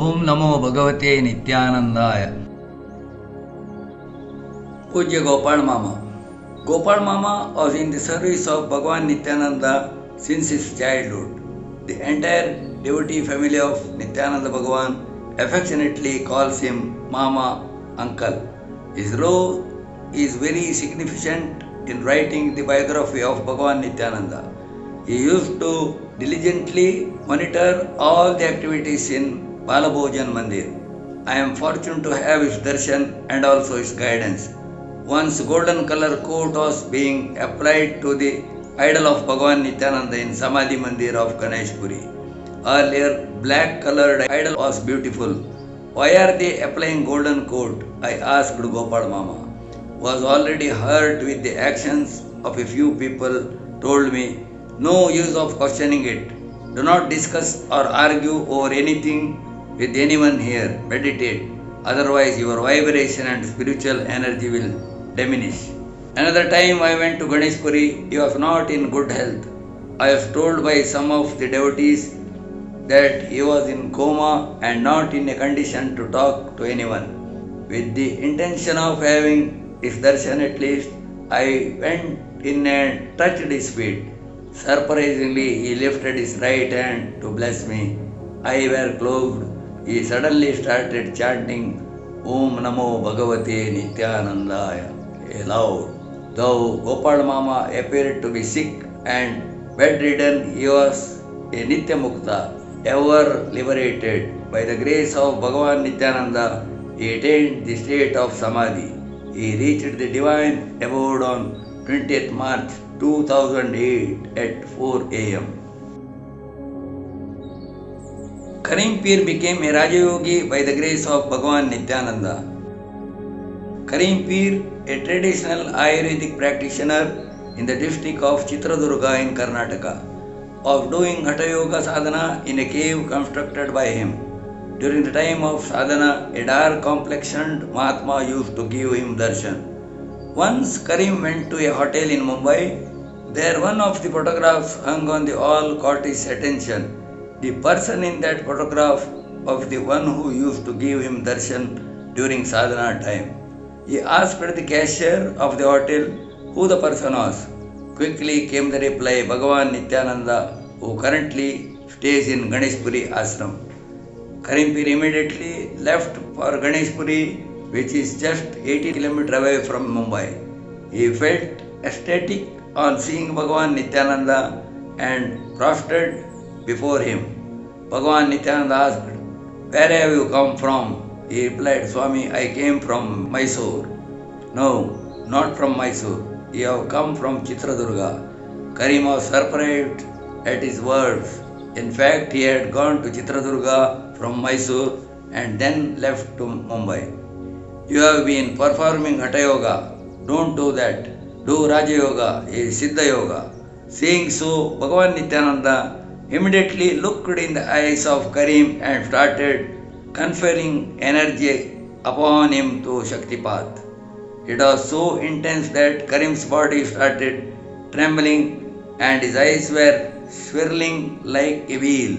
ओम नमो भगवते नित्यानंदाय। पूज्य Gopal Mama. Gopal Mama was in the service of Bhagavan Nityananda since his childhood. The entire devotee family of Nityananda Bhagavan affectionately calls him Mama, Uncle. His role is very significant in writing the biography of Bhagavan Nityananda. He used to diligently monitor all the activities in Balabhojan Mandir. I am fortunate to have his darshan and also his guidance. Once golden color coat was being applied to the idol of Bhagavan Nityananda in Samadhi Mandir of Ganeshpuri. Earlier, black colored idol was beautiful. Why are they applying golden coat? I asked Gopal Mama. Was already hurt with the actions of a few people, told me, no use of questioning it. Do not discuss or argue over anything with anyone here. Meditate. Otherwise, your vibration and spiritual energy will diminish. Another time I went to Ganeshpuri, he was not in good health. I was told by some of the devotees that he was in coma and not in a condition to talk to anyone. With the intention of having his darshan at least, I went in and touched his feet. Surprisingly, he lifted his right hand to bless me. Eyes were closed. He suddenly started chanting Om Namo Bhagavate Nityanandaya aloud. Though Gopal Mama appeared to be sick and bedridden, he was a Nitya Mukta, ever liberated. By the grace of Bhagavan Nityananda, he attained the state of Samadhi. He reached the divine abode on 20th March 2008 at 4 am. Karim Pir became a Rajayogi by the grace of Bhagavan Nityananda. Karim Pir, a traditional Ayurvedic practitioner in the district of Chitradurga in Karnataka, was doing Hatha Yoga sadhana in a cave constructed by him. During the time of sadhana, a dark complexioned Mahatma used to give him darshan. Once Karim went to a hotel in Mumbai. There one of the photographs hung on the wall caught his attention. The person in that photograph of the one who used to give him darshan during sadhana time. He asked the cashier of the hotel who the person was. Quickly came the reply, Bhagavan Nityananda, who currently stays in Ganeshpuri ashram. Karim Pir immediately left for Ganeshpuri, which is just 80 km away from Mumbai. He felt ecstatic on seeing Bhagavan Nityananda and prostrated before him. Bhagavan Nityananda asked, where have you come from? He replied, Swami, I came from Mysore. No, not from Mysore. You have come from Chitradurga. Karim was surprised at his words. In fact, he had gone to Chitradurga from Mysore and then left to Mumbai. You have been performing Hatha Yoga. Don't do that. Do Raja Yoga, a Siddha Yoga. Saying so, Bhagavan Nityananda immediately looked in the eyes of Karim and started conferring energy upon him to Shaktipat. It was so intense that Karim's body started trembling and his eyes were swirling like a wheel.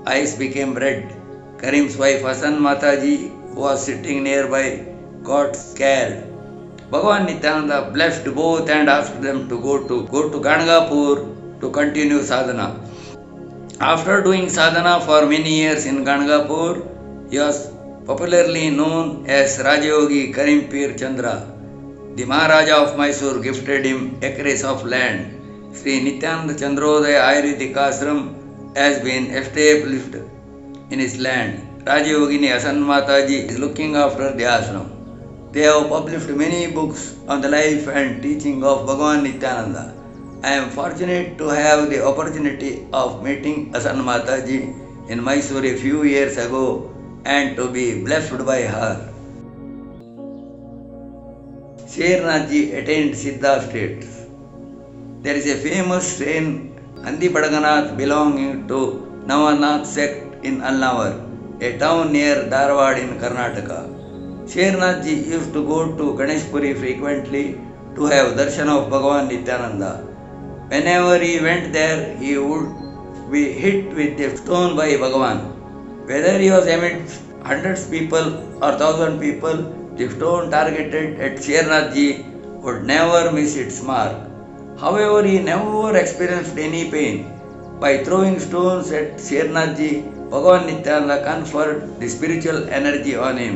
Eyes became red. Karim's wife Hasan Mataji, who was sitting nearby, got scared. Bhagavan Nityananda blessed both and asked them to go to Ganagapur to continue sadhana. After doing sadhana for many years in Ganagapur, he was popularly known as Rajayogi Karim Pir Chandra. The Maharaja of Mysore gifted him acres of land. Sri Nityananda Chandrodaya Ayurvedic Ashram has been established in his land. Rajayogini Hasan Mataji is looking after the ashram. They have published many books on the life and teaching of Bhagavan Nityananda. I am fortunate to have the opportunity of meeting Hasan Mataji in Mysore a few years ago and to be blessed by her. Shernathji attained Siddha states. There is a famous saint Andi Badaganath belonging to Navanath sect in Alnavar, a town near Dharwad in Karnataka. Shernathji used to go to Ganeshpuri frequently to have darshan of Bhagavan Nityananda. Whenever he went there, he would be hit with a stone by Bhagavan. Whether he was amidst hundreds people or thousand people, the stone targeted at Shernathji would never miss its mark. However, he never experienced any pain. By throwing stones at Shernathji, Bhagavan Nityananda conferred the spiritual energy on him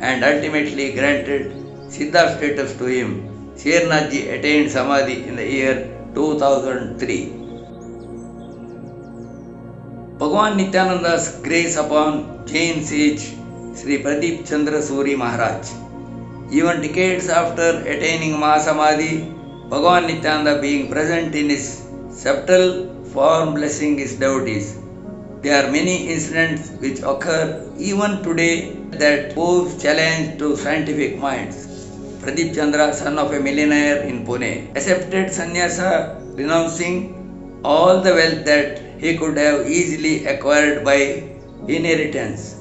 and ultimately granted Siddha status to him. Shernathji attained Samadhi in the year 2003. Bhagavan Nityananda's grace upon Jain sage Sri Pradeep Chandra Suri Maharaj. Even decades after attaining Mahasamadhi, Bhagavan Nityananda being present in his subtle form blessing his devotees. There are many incidents which occur even today that pose challenge to scientific minds. Pradeep Chandra, son of a millionaire in Pune, accepted sannyasa, renouncing all the wealth that he could have easily acquired by inheritance.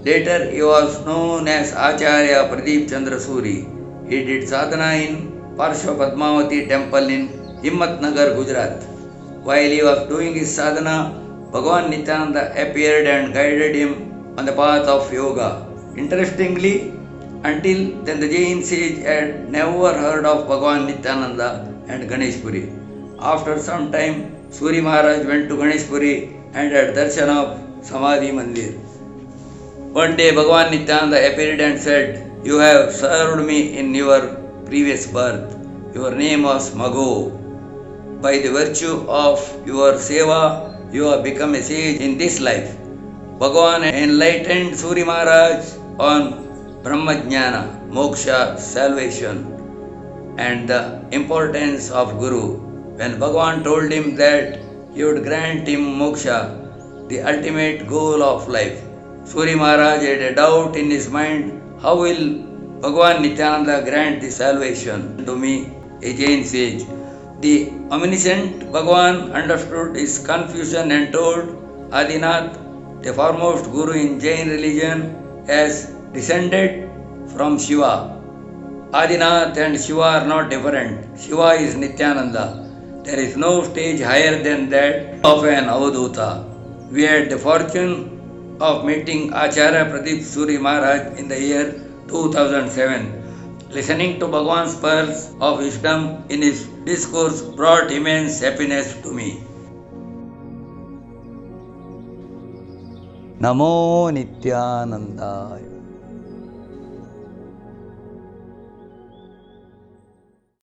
Later, he was known as Acharya Pradeep Chandra Suri. He did sadhana in Parshva Padmavati temple in Himmatnagar, Gujarat. While he was doing his sadhana, Bhagavan Nityananda appeared and guided him on the path of yoga. Interestingly, until then the Jain sage had never heard of Bhagavan Nityananda and Ganeshpuri. After some time, Suri Maharaj went to Ganeshpuri and had darshan of Samadhi Mandir. One day Bhagavan Nityananda appeared and said, "You have served me in your previous birth. Your name was Magho. By the virtue of your seva, you have become a sage in this life." Bhagavan enlightened Suri Maharaj on Brahmajnana, moksha, salvation, and the importance of Guru. When Bhagavan told him that he would grant him moksha, the ultimate goal of life, Suri Maharaj had a doubt in his mind, how will Bhagavan Nityananda grant the salvation to me, a Jain sage? The omniscient Bhagavan understood his confusion and told, Adinath, the foremost guru in Jain religion, has descended from Shiva. Adinath and Shiva are not different. Shiva is Nityananda. There is no stage higher than that of an Avadhuta. We had the fortune of meeting Acharya Pradeep Suri Maharaj in the year 2007. Listening to Bhagavan's pearls of wisdom in his discourse brought immense happiness to me. Namo Nityanandaya.